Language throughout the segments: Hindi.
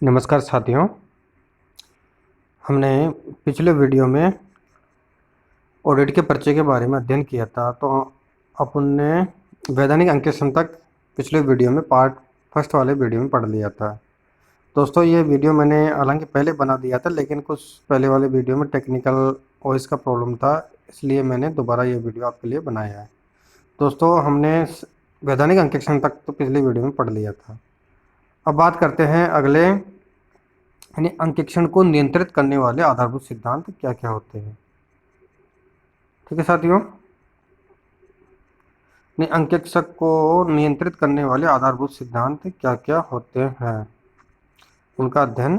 नमस्कार साथियों। हमने पिछले वीडियो में ऑडिट के पर्चे के बारे में अध्ययन किया था। तो अपन ने वैधानिक अंकेक्षण तक पिछले वीडियो में पार्ट फर्स्ट वाले वीडियो में पढ़ लिया था। दोस्तों ये वीडियो मैंने हालांकि पहले बना दिया था, लेकिन कुछ पहले वाले वीडियो में टेक्निकल वॉइस का प्रॉब्लम था, इसलिए मैंने दोबारा ये वीडियो आपके लिए बनाया है। दोस्तों हमने वैधानिक अंकेक्षण तक तो पिछले वीडियो में पढ़ लिया था। अब बात करते हैं अगले, यानी अंकेक्षण को नियंत्रित करने वाले आधारभूत सिद्धांत क्या क्या होते हैं। ठीक है साथियों, अंकेक्षण को नियंत्रित करने वाले आधारभूत सिद्धांत क्या क्या होते हैं, उनका अध्ययन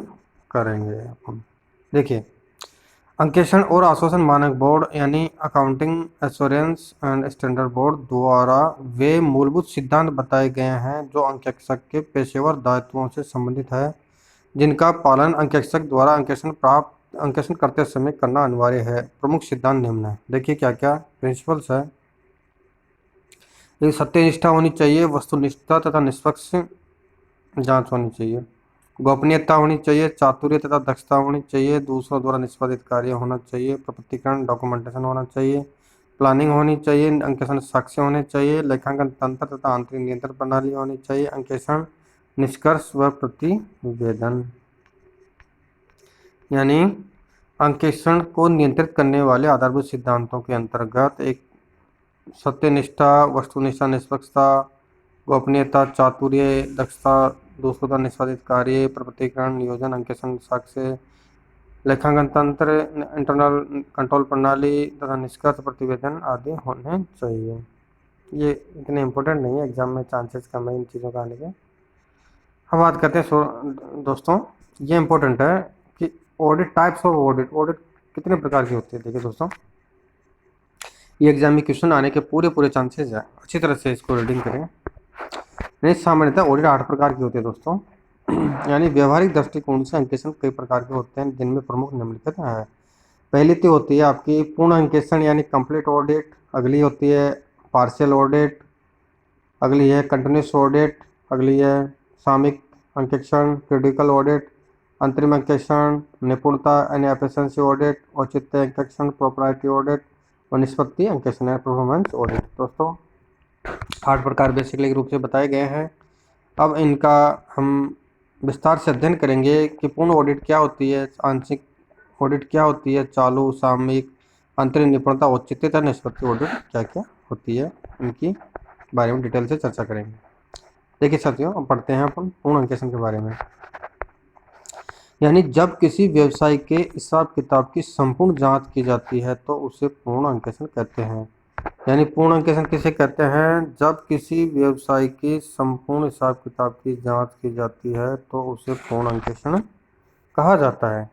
करेंगे हम। देखिए, अंकेक्षण और आश्वासन मानक बोर्ड यानी accounting assurance and standard board द्वारा वे मूलभूत सिद्धांत बताए गए हैं जो अंकेक्षक के पेशेवर दायित्वों से संबंधित है, जिनका पालन अंकेक्षक द्वारा अंकेक्षण करते समय करना अनिवार्य है। प्रमुख सिद्धांत निम्न है। देखिए क्या क्या प्रिंसिपल्स है। एक सत्यनिष्ठा होनी चाहिए, वस्तुनिष्ठता तथा निष्पक्ष जांच होनी चाहिए, गोपनीयता होनी चाहिए, चातुर्य तथा दक्षता होनी चाहिए, दूसरों द्वारा निष्पादित कार्य होना चाहिए, प्रपत्रीकरण डॉक्यूमेंटेशन होना चाहिए, प्लानिंग होनी चाहिए, अंकेक्षण साक्ष्य होने चाहिए, लेखांकन तंत्र तथा आंतरिक नियंत्रण प्रणाली होनी चाहिए, अंकेक्षण निष्कर्ष व प्रतिवेदन। यानी अंकेक्षण को नियंत्रित करने वाले आधारभूत सिद्धांतों के अंतर्गत एक सत्यनिष्ठा, वस्तुनिष्ठा, निष्पक्षता, गोपनीयता, चातुर्य, दक्षता, दूसरों द्वारा निष्पादित कार्य, प्रपत्रीकरण, नियोजन, अंकेक्षण साक्ष्य, लेखांकन तंत्र, इंटरनल कंट्रोल प्रणाली तथा निष्कर्ष प्रतिवेदन आदि होने चाहिए। ये इतने इम्पोर्टेंट नहीं है, एग्जाम में चांसेस कम है इन चीज़ों का आने के। हम बात करते हैं दोस्तों, ये इम्पोर्टेंट है कि ऑडिट टाइप्स ऑफ ऑडिट कितने प्रकार की होती है। देखिए दोस्तों, ये एग्जाम में क्वेश्चन आने के पूरे चांसेस है, अच्छी तरह से इसको रीडिंग करें। नहीं, सामान्यतः ऑडिट 8 प्रकार की होती है दोस्तों। यानी व्यवहारिक दृष्टिकोण से अंकेक्षण कई प्रकार के होते हैं, जिनमें प्रमुख निम्नलिखित है। पहली तो होती है आपकी पूर्ण अंकेक्षण यानी कंप्लीट ऑडिट, अगली होती है पार्शियल ऑडिट, अगली है कंटिन्यूस ऑडिट, अगली है सामयिक अंकेक्षण, क्रिटिकल ऑडिट, अंतरिम अंकेक्षण, निपुणता यानी एफिशिएंसी ऑडिट, औचित्य अंकेक्षण, प्रोप्राइटी ऑडिट और निष्पत्ति अंकेक्षण या परफॉर्मेंस ऑडिट। दोस्तों 8 प्रकार बेसिकली रूप से बताए गए हैं। अब इनका हम विस्तार से अध्ययन करेंगे कि पूर्ण ऑडिट क्या होती है, आंशिक ऑडिट क्या होती है, चालू, सामयिक, अंतरिम, निपुणता, औचित्य तथा निष्पत्ति ऑडिट क्या क्या होती है, इनकी बारे में डिटेल से चर्चा करेंगे। देखिए साथियों, अब पढ़ते हैं अपन पूर्ण अंकेक्षण के बारे में। यानी जब किसी व्यवसाय के हिसाब किताब की संपूर्ण जांच की जाती है तो उसे पूर्ण अंकेक्षण कहते हैं। यानी पूर्ण अंकेक्षण किसे कहते हैं? जब किसी व्यवसाय की संपूर्ण हिसाब किताब की जांच की जाती है तो उसे पूर्ण अंकेक्षण कहा जाता है।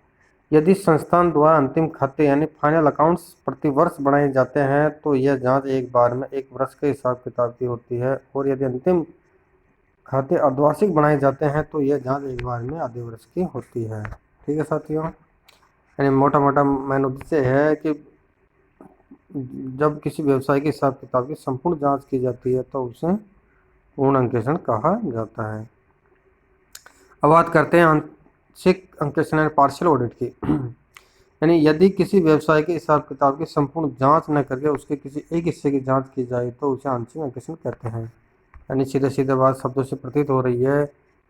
यदि संस्थान द्वारा अंतिम खाते यानी फाइनल अकाउंट्स प्रति वर्ष बनाए जाते हैं तो यह जांच एक बार में 1 वर्ष के हिसाब किताब की होती है, और यदि अंतिम खाते अर्धवार्षिक बनाए जाते हैं तो यह जांच एक बार में आधे वर्ष की होती है। ठीक है साथियों, यानी मोटा मोटा मेन उद्देश्य है कि जब किसी व्यवसाय के हिसाब किताब की संपूर्ण जांच की जाती है तो उसे पूर्ण अंकेक्षण कहा जाता है। अब बात करते हैं आंशिक अंकेक्षण यानी पार्शियल ऑडिट की। यानी यदि किसी व्यवसाय के हिसाब किताब की संपूर्ण जांच न करके उसके किसी एक हिस्से की जांच की जाए तो उसे आंशिक अंकेक्षण कहते हैं। यानी सीधे सीधे बात शब्दों से प्रतीत हो रही है,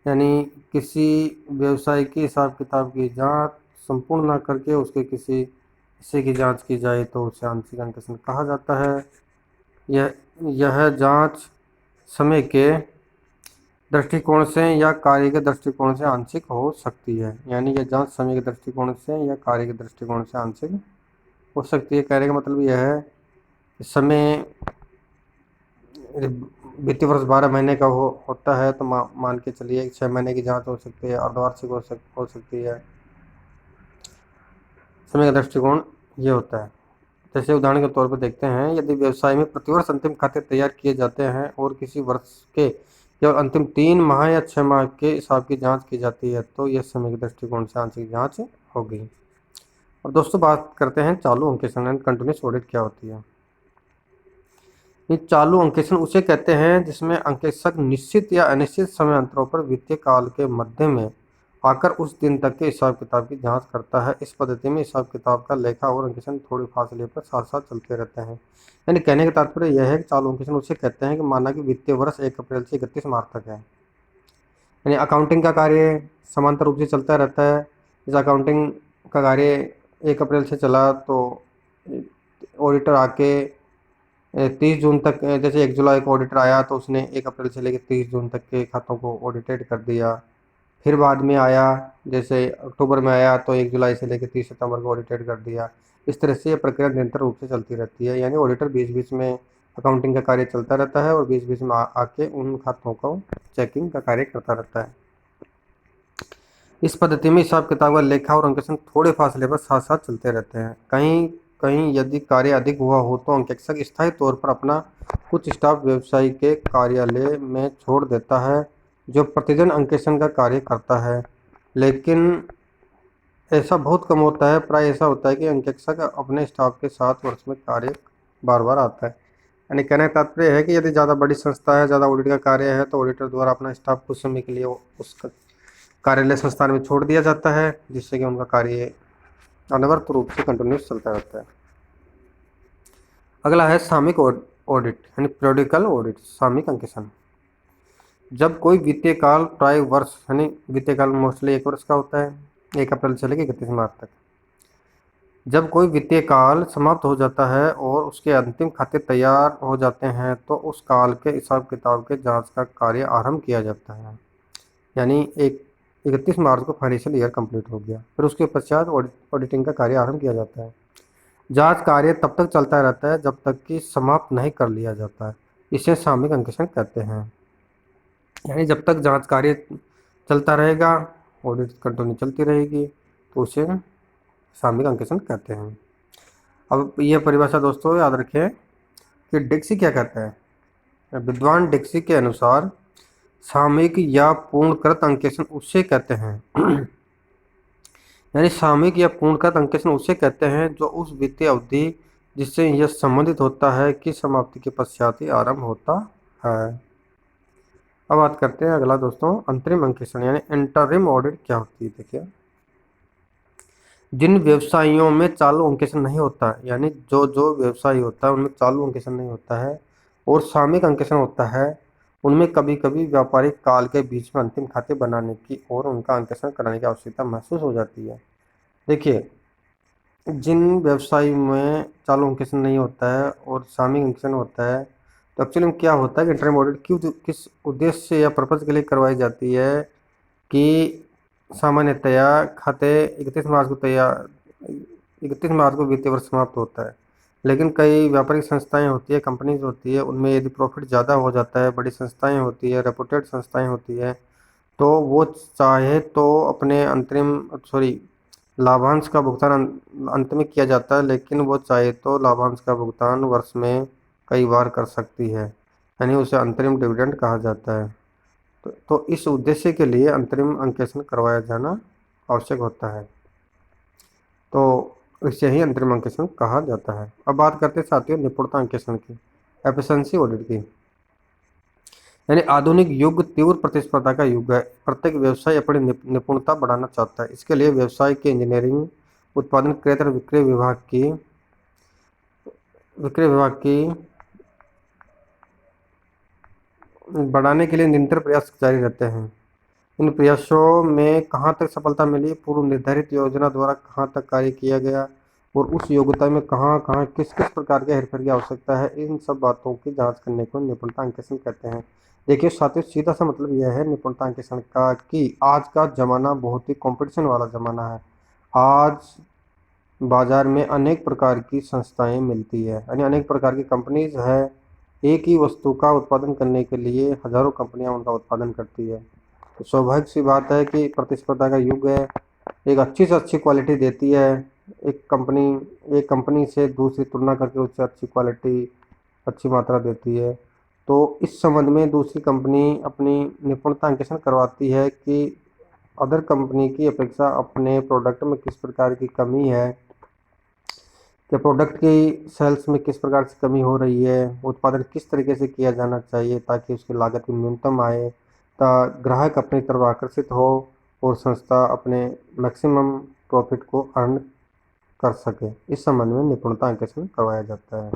यानी किसी व्यवसाय के हिसाब किताब की जांच संपूर्ण न करके उसके किसी हिस्से की जांच की जाए तो उसे आंशिक अंकेक्षण कहा जाता है। यह जांच समय के दृष्टिकोण से या कार्य के दृष्टिकोण से आंशिक हो सकती है। यानी यह जांच समय के दृष्टिकोण से या कार्य के दृष्टिकोण से आंशिक हो सकती है। कहने का मतलब यह है कि समय वित्तीय वर्ष 12 महीने का होता है तो मान के चलिए 6 महीने की जांच हो सकती है, अर्धवार्षिक हो सकती है। समय का दृष्टिकोण ये होता है। जैसे उदाहरण के तौर पर देखते हैं, यदि व्यवसाय में प्रतिवर्ष अंतिम खाते तैयार किए जाते हैं और किसी वर्ष के केवल अंतिम 3 माह या 6 माह के हिसाब की जांच की जाती है तो यह समय के दृष्टिकोण से आंशिक जांच होगी। अब दोस्तों बात करते हैं चालू अंकेक्षण यानी कंटिन्यूस ऑडिट क्या होती है। ये चालू अंकेक्षण उसे कहते हैं जिसमें अंकेक्षक निश्चित या अनिश्चित समय अंतरों पर वित्तीय काल के मध्य में आकर उस दिन तक के हिसाब किताब की जांच करता है। इस पद्धति में हिसाब किताब का लेखा और अंकेक्षण थोड़े फासले पर साथ साथ चलते रहते हैं। यानी कहने का तात्पर्य यह है कि चालू अंकेक्षण उसे कहते हैं कि माना कि वित्तीय वर्ष 1 अप्रैल से 31 मार्च तक है, यानी अकाउंटिंग का कार्य समांतर रूप से चलता रहता है। इस अकाउंटिंग का कार्य 1 अप्रैल से चला तो ऑडिटर आके 30 जून तक, जैसे 1 जुलाई को ऑडिटर आया तो उसने 1 अप्रैल से लेकर 30 जून तक के खातों को ऑडिटेड कर दिया। फिर बाद में आया, जैसे अक्टूबर में आया तो 1 जुलाई से लेकर 30 सितंबर को ऑडिटेड कर दिया। इस तरह से ये प्रक्रिया निरंतर रूप से चलती रहती है, यानी ऑडिटर बीच बीच में अकाउंटिंग का कार्य चलता रहता है और बीच बीच में आके उन खातों को चेकिंग का कार्य करता रहता है। इस पद्धति में हिसाब किताब का लेखा और अंकेक्षण थोड़े फासले पर साथ साथ चलते रहते हैं। कहीं कहीं यदि कार्य अधिक हुआ हो तो अंकेक्षक स्थायी तौर पर अपना कुछ स्टाफ व्यवसायी के कार्यालय में छोड़ देता है जो प्रतिदिन अंकेक्षण का कार्य करता है, लेकिन ऐसा बहुत कम होता है। प्राय ऐसा होता है कि अंकेक्षक अपने स्टाफ के साथ वर्ष में कार्य बार बार आता है। यानी कहने का तात्पर्य है कि यदि ज़्यादा बड़ी संस्था है, ज़्यादा ऑडिट का कार्य है, तो ऑडिटर द्वारा अपना स्टाफ कुछ समय के लिए उस कार्यालय संस्थान में छोड़ दिया जाता है, जिससे कि उनका कार्य अनवरत रूप से कंटिन्यूस चलता रहता है। अगला है सामयिक ऑडिट यानी पीरियोडिकल ऑडिट, सामयिक अंकेक्षण। जब कोई वित्तीय काल प्राय वर्ष, यानी वित्तीय काल मोस्टली 1 वर्ष का होता है, 1 अप्रैल से लेकर 31 मार्च तक। जब कोई वित्तीय काल समाप्त हो जाता है और उसके अंतिम खाते तैयार हो जाते हैं तो उस काल के हिसाब किताब के जांच का कार्य आरंभ किया जाता है। यानी 31 मार्च को फाइनेंशियल ईयर कंप्लीट हो गया, फिर उसके पश्चात ऑडिटिंग का कार्य आरंभ किया जाता है। जांच कार्य तब तक चलता रहता है जब तक कि समाप्त नहीं कर लिया जाता है। इसे सामयिक अंकेक्षण कहते हैं। यानी जब तक जांच कार्य चलता रहेगा, ऑडिट कंटिन्यू चलती रहेगी, तो उसे सामयिक अंकेक्षण कहते हैं। अब यह परिभाषा दोस्तों याद रखें कि डिक्सी क्या कहता है। विद्वान डिक्सी के अनुसार सामयिक या पूर्णकृत अंकेक्षण उसे कहते हैं यानी सामयिक या पूर्णकृत अंकेक्षण उसे कहते हैं जो उस वित्तीय अवधि जिससे यह संबंधित होता है कि समाप्ति के पश्चात ही आरंभ होता है। अब बात करते हैं अगला दोस्तों, अंतरिम अंकेक्षण यानी इंटरिम ऑडिट क्या होती है। देखिए, जिन व्यवसायों में चालू अंकेक्षण नहीं होता, यानी जो व्यवसाय होता है उनमें चालू अंकेक्षण नहीं होता है और सामयिक अंकेक्षण होता है, उनमें कभी कभी व्यापारिक काल के बीच में अंतिम खाते बनाने की और उनका अंकेक्षण कराने की आवश्यकता महसूस हो जाती है। देखिए, जिन व्यवसाय में चालू अंकेक्षण नहीं होता है और सामयिक अंकेक्षण होता है, तो एक्चुअली में क्या होता है कि इंटरिम ऑडिट किस उद्देश्य या पर्पज़ के लिए करवाई जाती है कि सामान्यतया खाते 31 मार्च को वित्तीय वर्ष समाप्त होता है, लेकिन कई व्यापारिक संस्थाएं होती है, कंपनीज होती है, उनमें यदि प्रॉफिट ज़्यादा हो जाता है, बड़ी संस्थाएं होती है, रेपुटेड संस्थाएं होती है, तो वो चाहे तो अपने लाभांश का भुगतान अंत में किया जाता है, लेकिन वो चाहे तो लाभांश का भुगतान वर्ष में कई बार कर सकती है, यानी उसे अंतरिम डिविडेंड कहा जाता है। तो इस उद्देश्य के लिए अंतरिम अंकेक्षण करवाया जाना आवश्यक होता है, तो इसे ही अंतरिम अंकेक्षण कहा जाता है। अब बात करते हैं साथियों निपुणता अंकेक्षण की, एफिशिएंसी ऑडिट की। यानी आधुनिक युग तीव्र प्रतिस्पर्धा का युग है। प्रत्येक व्यवसाय अपनी निपुणता बढ़ाना चाहता है। इसके लिए व्यवसाय के इंजीनियरिंग, उत्पादन, क्रय और विक्रय विभाग की बढ़ाने के लिए निरंतर प्रयास जारी रहते हैं। इन प्रयासों में कहाँ तक सफलता मिली, पूर्व निर्धारित योजना द्वारा कहाँ तक कार्य किया गया और उस योग्यता में कहाँ कहाँ किस किस प्रकार के हेरफेर की आवश्यकता है, इन सब बातों की जांच करने को निपुणता अंकेक्षण कहते हैं। देखिए साथियों, सीधा सा मतलब यह है निपुणता अंकेक्षण का कि आज का ज़माना बहुत ही कंपटीशन वाला ज़माना है। आज बाजार में अनेक प्रकार की संस्थाएं मिलती है, यानी अनेक प्रकार की कंपनीज है। एक ही वस्तु का उत्पादन करने के लिए हजारों कंपनियां उनका उत्पादन करती है। तो स्वाभाविक सी बात है कि प्रतिस्पर्धा का युग है। एक अच्छी से अच्छी क्वालिटी देती है एक कंपनी से दूसरी तुलना करके उससे अच्छी क्वालिटी, अच्छी मात्रा देती है। तो इस संबंध में दूसरी कंपनी अपनी निपुणता अंकेक्षण करवाती है कि अदर कंपनी की अपेक्षा अपने प्रोडक्ट में किस प्रकार की कमी है, कि प्रोडक्ट की सेल्स में किस प्रकार से कमी हो रही है, उत्पादन किस तरीके से किया जाना चाहिए ताकि उसकी लागत भी न्यूनतम आए, ग्राहक अपनी तरफ आकर्षित हो और संस्था अपने मैक्सिमम प्रॉफिट को अर्न कर सके, इस संबंध में निपुणता अंकेक्षण करवाया जाता है।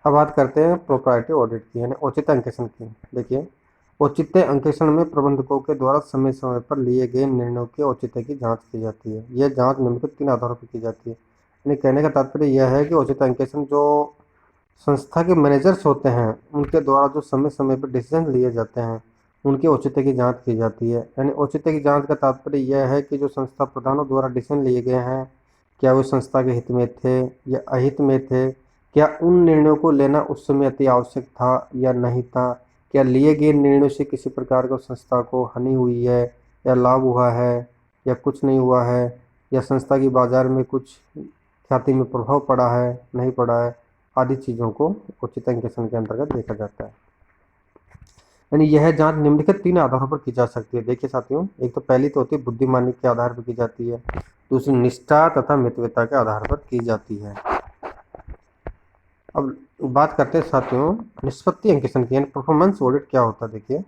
अब बात करते हैं प्रोप्राइटी ऑडिट की, यानी औचित्य अंकेक्षण की। देखिए, औचित्य अंकेक्षण में प्रबंधकों के द्वारा समय समय पर लिए गए निर्णयों के औचित्य की जांच की जाती है। यह जांच निम्नलिखित 3 आधारों पर की जाती है। यानी कहने का तात्पर्य यह है कि औचित्य अंकेक्षण जो संस्था के मैनेजर्स होते हैं उनके द्वारा जो समय समय पर डिसीजन लिए जाते हैं उनके औचित्य की जांच की जाती है। यानी औचित्य की जांच का तात्पर्य यह है कि जो संस्था प्रधानों द्वारा डिसीजन लिए गए हैं, क्या वो संस्था के हित में थे या अहित में थे, क्या उन निर्णयों को लेना उस समय अति आवश्यक था या नहीं था, क्या लिए गए निर्णयों से किसी प्रकार का संस्था को हानि हुई है या लाभ हुआ है या कुछ नहीं हुआ है, या संस्था की बाजार में कुछ ख्याति में प्रभाव पड़ा है नहीं पड़ा है, आदि चीज़ों को औचित्य अंकेक्षण के अंतर्गत देखा जाता है। यानी यह जांच निम्नलिखित 3 आधारों पर की जा सकती है। देखिए साथियों, एक तो पहली तो होती है बुद्धिमानी के आधार पर की जाती है, दूसरी निष्ठा तथा मितव्यता के आधार पर की जाती है। अब बात करते हैं साथियों निष्पत्ति अंकेक्षण की, यानी परफॉर्मेंस ऑडिट क्या होता है। देखिए,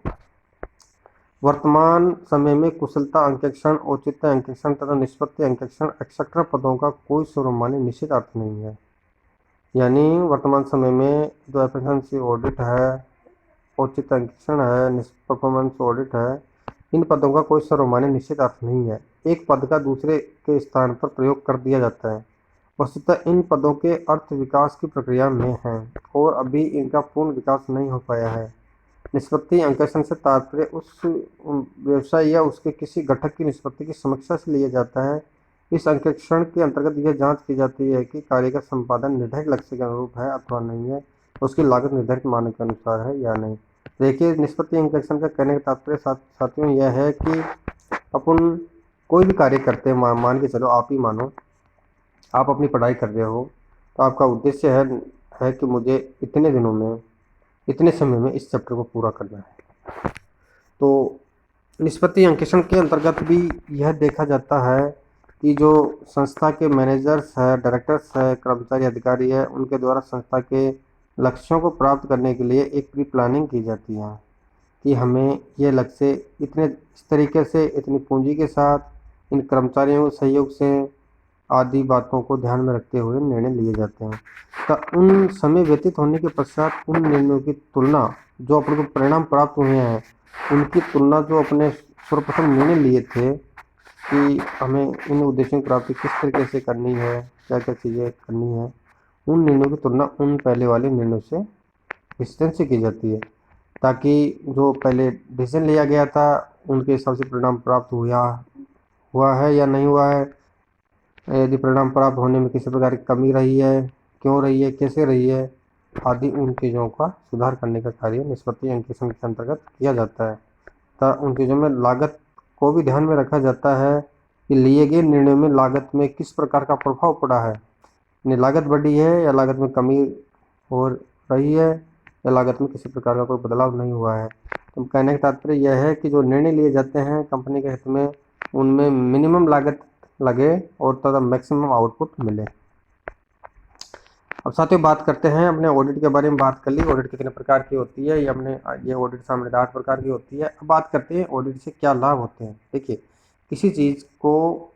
वर्तमान समय में कुशलता अंकेक्षण, औचित्य अंकेक्षण तथा निष्पत्ति अंकेक्षण एक्सेट्रा पदों का कोई सर्वमान्य निश्चित अर्थ नहीं है। यानी वर्तमान समय में जो एफिशिएंसी ऑडिट है, औचित्य अंकेक्षण है, परफॉर्मेंस ऑडिट है, इन पदों का कोई सर्वमान्य निश्चित अर्थ नहीं है। एक पद का दूसरे के स्थान पर प्रयोग कर दिया जाता है। वस्तुतः इन पदों के अर्थ विकास की प्रक्रिया में हैं और अभी इनका पूर्ण विकास नहीं हो पाया है। निष्पत्ति अंकेक्षण से तात्पर्य उस व्यवसाय या उसके किसी घटक की निष्पत्ति की समीक्षा से लिया जाता है। इस अंकेक्षण के अंतर्गत यह जांच की जाती है कि कार्य का संपादन निर्धारित लक्ष्य के अनुरूप है अथवा नहीं है, उसकी लागत निर्धारित मानक के अनुसार है या नहीं। देखिए, निष्पत्ति अंकेक्षण का कहने का तात्पर्य साथियों यह है कि अपन कोई भी कार्य करते हैं, मान के चलो आप ही मानो आप अपनी पढ़ाई कर रहे हो, तो आपका उद्देश्य है कि मुझे इतने दिनों में इतने समय में इस चैप्टर को पूरा करना है। तो निष्पत्ति अंकेक्षण के अंतर्गत भी यह देखा जाता है कि जो संस्था के मैनेजर्स है, डायरेक्टर्स है, कर्मचारी अधिकारी है, उनके द्वारा संस्था के लक्ष्यों को प्राप्त करने के लिए एक प्री प्लानिंग की जाती है कि हमें ये लक्ष्य इस तरीके से इतनी पूंजी के साथ इन कर्मचारियों के सहयोग से आदि बातों को ध्यान में रखते हुए निर्णय लिए जाते हैं। तो उन समय व्यतीत होने के पश्चात उन निर्णयों की तुलना जो अपने को परिणाम प्राप्त हुए हैं उनकी तुलना जो अपने सर्वप्रथम निर्णय लिए थे कि हमें इन उद्देश्यों की प्राप्ति किस तरीके से करनी है, क्या क्या चीज़ें करनी है, उन निर्णयों की तुलना उन पहले वाले निर्णयों से डिस्टेंस से की जाती है, ताकि जो पहले डिसीजन लिया गया था उनके हिसाब से परिणाम प्राप्त हुआ है या नहीं हुआ है, यदि परिणाम प्राप्त होने में किसी प्रकार की कमी रही है, क्यों रही है, कैसे रही है, आदि उन चीज़ों का सुधार करने का कार्य निष्पत्ति अंकेक्षण के अंतर्गत किया जाता है। तथा उन चीज़ों में लागत को भी ध्यान में रखा जाता है कि लिए गए निर्णय में लागत में किस प्रकार का प्रभाव पड़ा है, यानी लागत बढ़ी है या लागत में कमी हो रही है या लागत में किसी प्रकार का कोई बदलाव नहीं हुआ है। तो कहने का तात्पर्य यह है कि जो निर्णय लिए जाते हैं कंपनी के हित में उनमें मिनिमम लागत लगे और तथा मैक्सिमम आउटपुट मिले। अब साथियों बात करते हैं अपने ऑडिट के बारे में। बात कर ली ऑडिट कितने प्रकार की होती है, ये ऑडिट सामने 8 प्रकार की होती है। अब बात करते हैं ऑडिट से क्या लाभ होते हैं। देखिए, किसी चीज़ को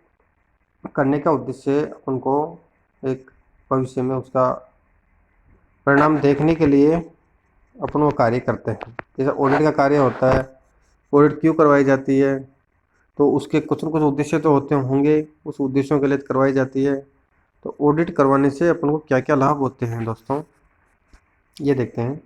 करने का उद्देश्य उनको एक भविष्य में उसका परिणाम देखने के लिए अपन वो कार्य करते हैं। जैसे ऑडिट का कार्य होता है, ऑडिट क्यों करवाई जाती है, तो उसके कुछ न कुछ उद्देश्य तो होंगे, उस उद्देश्यों के लिए करवाई जाती है। तो ऑडिट करवाने से अपन को क्या क्या लाभ होते हैं दोस्तों, ये देखते हैं।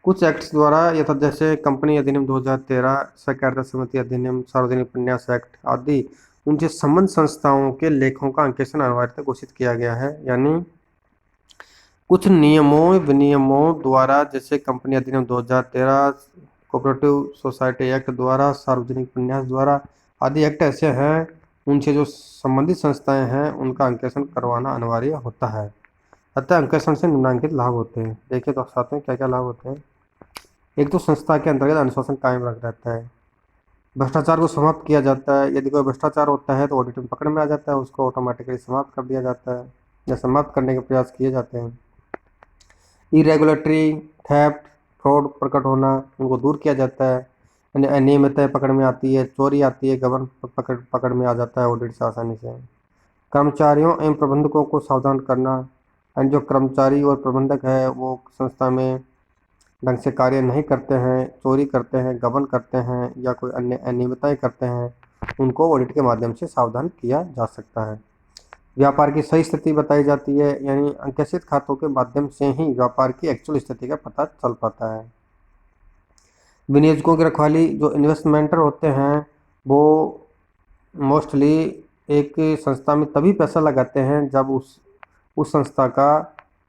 कुछ एक्ट्स द्वारा यथा जैसे कंपनी अधिनियम 2013, सहकारिता समिति अधिनियम, सार्वजनिक प्रन्यास एक्ट आदि, उनसे संबंध संस्थाओं के लेखों का अंकेक्षण अनिवार्यता घोषित किया गया है। यानी कुछ नियमों विनियमों द्वारा, जैसे कंपनी अधिनियम 2013, कोऑपरेटिव सोसाइटी एक्ट द्वारा, सार्वजनिक प्रन्यास द्वारा आदि एक्ट ऐसे हैं, उनसे जो संबंधित संस्थाएं हैं उनका अंकेक्षण करवाना अनिवार्य होता है। अतः अंकेक्षण से निम्नलिखित लाभ होते हैं। देखिए तो साथ में क्या क्या लाभ होते हैं। एक तो संस्था के अंतर्गत अनुशासन कायम रख रहता है, भ्रष्टाचार को समाप्त किया जाता है। यदि कोई भ्रष्टाचार होता है तो ऑडिट में पकड़ में आ जाता है, उसको ऑटोमेटिकली समाप्त कर दिया जाता है या समाप्त करने के प्रयास किए जाते हैं। इरेगुलेटरी, थेफ्ट, फ्रॉड प्रकट होना, उनको दूर किया जाता है। यानी अनियमितताएं पकड़ में आती है, चोरी आती है, गबन पकड़ में आ जाता है ऑडिट से आसानी से। कर्मचारियों एवं प्रबंधकों को सावधान करना, यानी जो कर्मचारी और प्रबंधक है वो संस्था में ढंग से कार्य नहीं करते हैं, चोरी करते हैं, गबन करते हैं या कोई अन्य अनियमितताएं करते हैं, उनको ऑडिट के माध्यम से सावधान किया जा सकता है। व्यापार की सही स्थिति बताई जाती है, यानी अंकेक्षित खातों के माध्यम से ही व्यापार की एक्चुअल स्थिति का पता चल पाता है। विनियोजकों की रखवाली, जो इन्वेस्टमेंटर होते हैं वो मोस्टली एक संस्था में तभी पैसा लगाते हैं जब उस संस्था का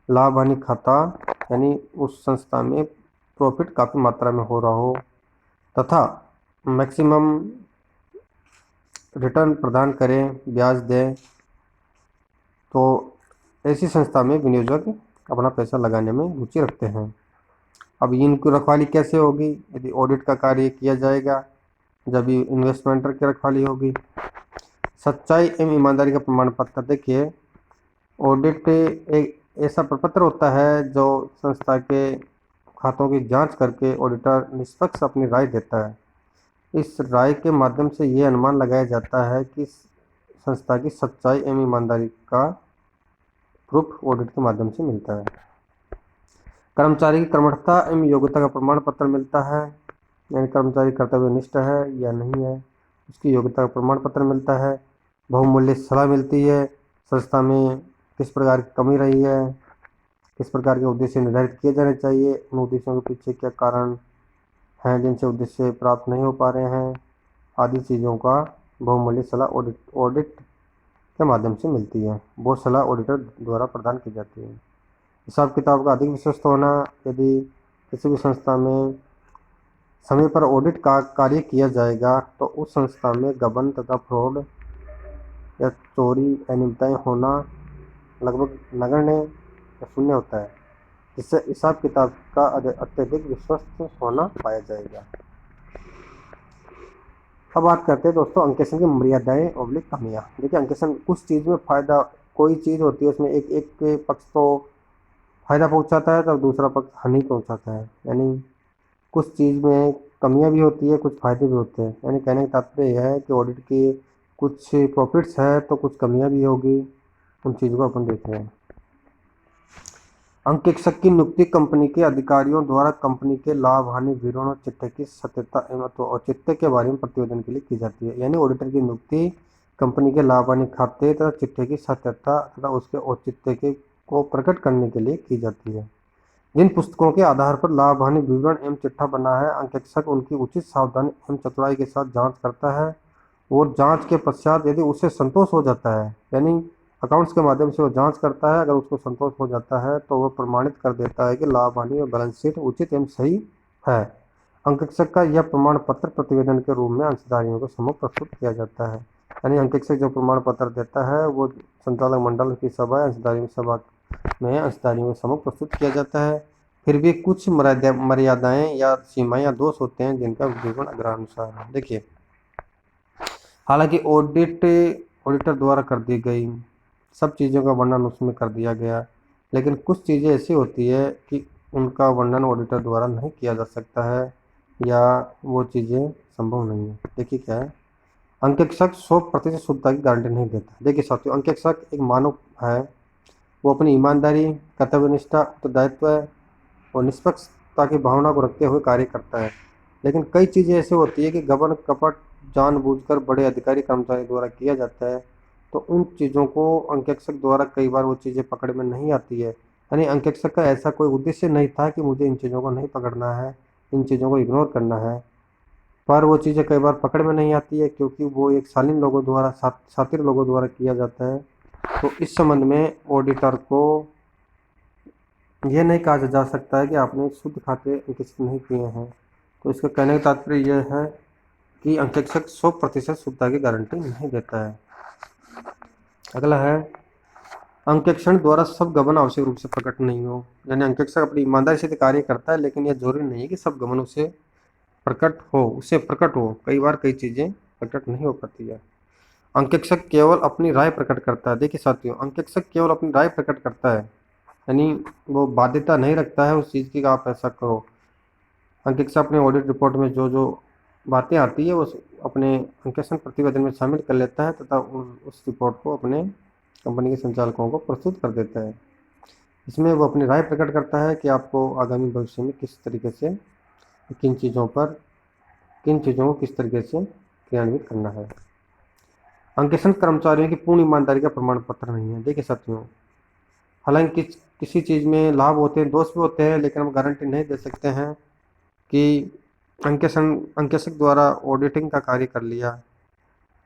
लाभ हानि खाता, यानी उस संस्था में प्रॉफिट काफ़ी मात्रा में हो रहा हो तथा मैक्सिमम रिटर्न प्रदान करें, ब्याज दें, तो ऐसी संस्था में विनियोजक अपना पैसा लगाने में रुचि रखते हैं। अब इनकी रखवाली कैसे होगी? यदि ऑडिट का कार्य किया जाएगा जब इन्वेस्टमेंटर की रखवाली होगी। सच्चाई एवं ईमानदारी का प्रमाण पत्र, देखिए ऑडिट एक ऐसा प्रपत्र होता है जो संस्था के खातों की जांच करके ऑडिटर निष्पक्ष अपनी राय देता है। इस राय के माध्यम से ये अनुमान लगाया जाता है कि संस्था की सच्चाई एवं ईमानदारी का प्रूफ ऑडिट के माध्यम से मिलता है। कर्मचारी की कर्मठता एवं योग्यता का प्रमाण पत्र मिलता है, यानी कर्मचारी कर्तव्यनिष्ठ है या नहीं है, उसकी योग्यता का प्रमाण पत्र मिलता है। बहुमूल्य सलाह मिलती है, संस्था में किस प्रकार की कमी रही है, किस प्रकार के उद्देश्य निर्धारित किए जाने चाहिए, उन उद्देश्यों के पीछे क्या कारण हैं जिनसे उद्देश्य प्राप्त नहीं हो पा रहे हैं, आदि चीज़ों का बहुमूल्य सलाह ऑडिट के माध्यम से मिलती है। वो सलाह ऑडिटर द्वारा प्रदान की जाती है। हिसाब किताब का अधिक विश्वस्त होना, यदि किसी भी संस्था में समय पर ऑडिट का कार्य किया जाएगा तो उस संस्था में गबन तथा फ्रॉड या चोरी अनियमितताएं होना लगभग नगण्य या शून्य होता है, जिससे हिसाब किताब का अत्यधिक विश्वस्त होना पाया जाएगा। अब बात करते हैं दोस्तों अंकेक्षण की मर्यादाएं और कमियां। देखिए अंकेक्षण कुछ चीज़ में फायदा, कोई चीज़ होती है उसमें एक पक्ष तो फायदा पहुंचाता है तब दूसरा पक्ष हानि पहुंचाता है, यानी कुछ चीज़ में कमियां भी होती है, कुछ फायदे भी होते हैं। यानी कहने का तात्पर्य यह है कि ऑडिट के कुछ प्रॉफिट्स है तो कुछ कमियां भी होगी, उन चीज़ों को अपन देख रहे हैं। अंकेक्षक की नियुक्ति कंपनी के अधिकारियों द्वारा कंपनी के लाभ हानि विवरण और चिट्ठे की सत्यता एवं औचित्य के बारे में प्रतिवेदन के लिए की जाती है। यानी ऑडिटर की नियुक्ति कंपनी के लाभ हानि खाते तथा चिट्ठे की सत्यता तथा उसके औचित्य के को प्रकट करने के लिए की जाती है। जिन पुस्तकों के आधार पर लाभ हानि विवरण एवं चिट्ठा बना है, अंकेक्षक उनकी उचित सावधानी एवं चतुराई के साथ जांच करता है और जांच के पश्चात यदि उसे संतोष हो जाता है, यानी अकाउंट्स के माध्यम से वो जांच करता है, अगर उसको संतोष हो जाता है तो वह प्रमाणित कर देता है कि लाभ हानि और बैलेंस शीट उचित एवं सही है। अंकेक्षक का यह प्रमाण पत्र प्रतिवेदन के रूप में अंशधारियों के सम्मुख प्रस्तुत किया जाता है। यानी अंकेक्षक जो प्रमाण पत्र देता है वो संचालक मंडल की सभा अंशधारियों सभा में अंशधारियों के सम्मुख प्रस्तुत किया जाता है। फिर भी कुछ मर्यादाएं या सीमाएं या दोष होते हैं जिनका विवरण अग्रानुसार है। देखिए हालांकि ऑडिटर द्वारा कर दी गई सब चीज़ों का वर्णन उसमें कर दिया गया, लेकिन कुछ चीज़ें ऐसी होती है कि उनका वर्णन ऑडिटर द्वारा नहीं किया जा सकता है या वो चीज़ें संभव नहीं है। देखिए क्या है, अंकेक्षक 100% शुद्धता की गारंटी नहीं देता। देखिए साथियों, अंकेक्षक एक मानव है, वो अपनी ईमानदारी, कर्तव्यनिष्ठा, उत्तरदायित्व और निष्पक्षता की भावना को रखते हुए कार्य करता है। लेकिन कई चीज़ें ऐसी होती है कि गबन कपट जानबूझकर बड़े अधिकारी कर्मचारी द्वारा किया जाता है, तो उन चीज़ों को अंकेक्षक द्वारा कई बार वो चीज़ें पकड़ में नहीं आती है। यानी अंकेक्षक का ऐसा कोई उद्देश्य नहीं था कि मुझे इन चीज़ों को नहीं पकड़ना है, इन चीज़ों को इग्नोर करना है, पर वो चीज़ें कई बार पकड़ में नहीं आती है क्योंकि वो एक शालीन लोगों द्वारा शातिर लोगों द्वारा किया जाता है। तो इस संबंध में ऑडिटर को यह नहीं कहा जा सकता है कि आपने शुद्ध खाते अंकेक्षित नहीं किए हैं। तो इसका कहने का तात्पर्य यह है कि अंकेक्षक 100% शुद्धता की गारंटी नहीं देता है। अगला है, अंकेक्षण द्वारा सब गबन आवश्यक रूप से प्रकट नहीं हो। यानी अंकेक्षक अपनी ईमानदारी से कार्य करता है, लेकिन यह जरूरी नहीं है कि सब गबन उससे प्रकट हो। कई बार कई चीज़ें प्रकट नहीं हो पाती है। अंकेक्षक केवल अपनी राय प्रकट करता है। देखिए साथियों, अंकेक्षक केवल अपनी राय प्रकट करता है, यानी वो बाध्यता नहीं रखता है उस चीज़ की कि आप ऐसा करो। अंकेक्षक अपने ऑडिट रिपोर्ट में जो जो बातें आती है वो अपने अंकेक्षण प्रतिवेदन में शामिल कर लेता है तथा उस रिपोर्ट को अपने कंपनी के संचालकों को प्रस्तुत कर देता है। इसमें वो अपनी राय प्रकट करता है कि आपको आगामी भविष्य में किस तरीके से किन चीज़ों को किस तरीके से क्रियान्वित करना है। अंकेक्षण कर्मचारियों की पूर्ण ईमानदारी का प्रमाण पत्र नहीं है। देखिए साथियों, हालांकि किसी चीज़ में लाभ होते हैं, दोष भी होते हैं, लेकिन हम गारंटी नहीं दे सकते हैं कि अंकेक्षक द्वारा ऑडिटिंग का कार्य कर लिया,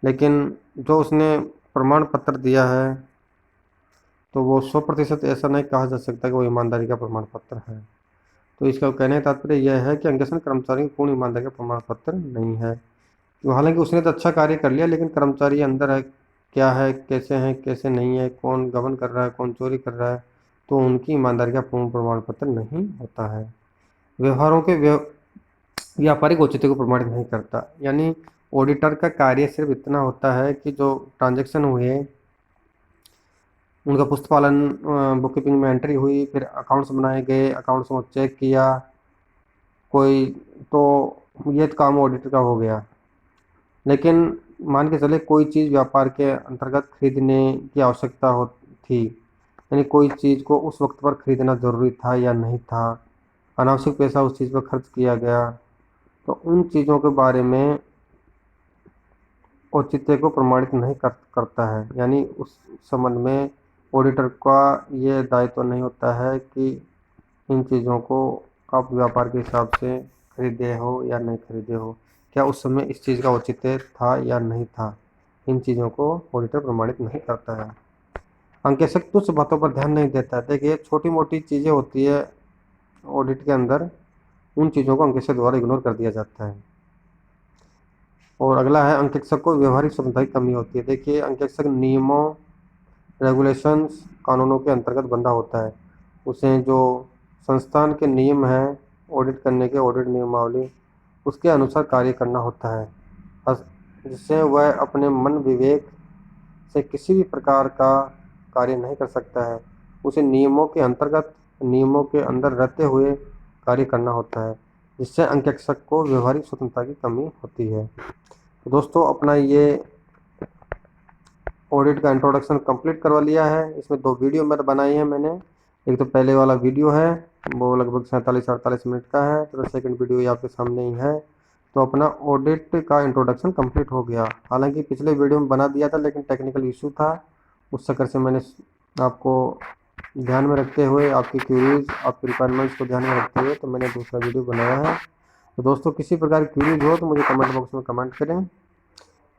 लेकिन जो उसने प्रमाण पत्र दिया है तो वो 100% ऐसा नहीं कहा जा सकता कि वो ईमानदारी का प्रमाण पत्र है। तो इसका कहने का तात्पर्य यह है कि अंकेक्षण कर्मचारी की पूर्ण ईमानदारी का प्रमाण पत्र नहीं है। तो हालांकि उसने तो अच्छा कार्य कर लिया, लेकिन कर्मचारी अंदर है, क्या है, कैसे नहीं है, कौन गबन कर रहा है, कौन चोरी कर रहा है, तो उनकी ईमानदारी का पूर्ण प्रमाण पत्र नहीं होता है। व्यवहारों के व्यापारिक औचित्य को प्रमाणित नहीं करता। यानी ऑडिटर का कार्य सिर्फ इतना होता है कि जो ट्रांजैक्शन हुए उनका पुस्तपालन, बुक कीपिंग में एंट्री हुई, फिर अकाउंट्स बनाए गए, अकाउंट्स को चेक किया कोई, तो ये तो काम ऑडिटर का हो गया। लेकिन मान के चले कोई चीज़ व्यापार के अंतर्गत खरीदने की आवश्यकता हो थी, यानी कोई चीज़ को उस वक्त पर खरीदना ज़रूरी था या नहीं था, अनावश्यक पैसा उस चीज़ पर खर्च किया गया, तो उन चीज़ों के बारे में औचित्य को प्रमाणित नहीं करता है। यानी उस संबंध में ऑडिटर का ये दायित्व नहीं होता है कि इन चीज़ों को आप व्यापार के हिसाब से खरीदे हो या नहीं खरीदे हो, क्या उस समय इस चीज़ का औचित्य था या नहीं था, इन चीज़ों को ऑडिटर प्रमाणित नहीं करता है। अंकेक्षक तुच्छ बातों पर ध्यान नहीं देता है। देखिए, छोटी मोटी चीज़ें होती है ऑडिट के अंदर, उन चीज़ों को अंकेक्षक द्वारा इग्नोर कर दिया जाता है। और अगला है, अंकेक्षक को व्यवहारिक स्वतंत्रता की कमी होती है। देखिए, अंकेक्षक नियमों, रेगुलेशंस, कानूनों के अंतर्गत बंधा होता है। उसे जो संस्थान के नियम हैं ऑडिट करने के, ऑडिट नियमावली, उसके अनुसार कार्य करना होता है, जिससे वह अपने मन विवेक से किसी भी प्रकार का कार्य नहीं कर सकता है। उसे नियमों के अंदर रहते हुए कार्य करना होता है, जिससे अंकेक्षक को व्यवहारिक स्वतंत्रता की कमी होती है। तो दोस्तों, अपना ये ऑडिट का इंट्रोडक्शन कंप्लीट करवा लिया है। इसमें 2 वीडियो मैंने बनाई है मैंने। एक तो पहले वाला वीडियो है, वो लगभग 47-48 मिनट का है, तो सेकंड वीडियो ये आपके सामने ही है। तो अपना ऑडिट का इंट्रोडक्शन कंप्लीट हो गया। हालांकि पिछले वीडियो में बना दिया था, लेकिन टेक्निकल इशू था, उस चक्कर से मैंने आपको ध्यान में रखते हुए, आपकी क्यूरीज, आपकी रिक्वायरमेंट्स को ध्यान में रखते हुए तो मैंने दूसरा वीडियो बनाया है। तो दोस्तों, किसी प्रकार की क्यूरीज हो तो मुझे कमेंट बॉक्स में कमेंट करें,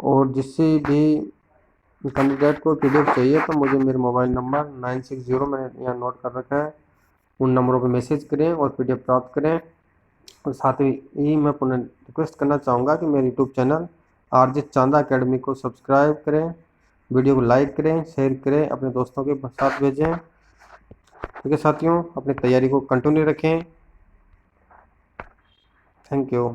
और जिससे भी कैंडिडेट को पीडीएफ चाहिए तो मुझे मेरे मोबाइल नंबर 960 मैंने यहाँ नोट कर रखा है, उन नंबरों पर मैसेज करें और पीडीएफ प्राप्त करें। और साथ ही मैं पुनः रिक्वेस्ट करना चाहूँगा कि मेरे यूट्यूब चैनल आरजे चांदा अकेडमी को सब्सक्राइब करें, वीडियो को लाइक करें, शेयर करें, अपने दोस्तों के साथ भेजें। ठीक है साथियों, अपनी तैयारी को कंटिन्यू रखें। Thank you.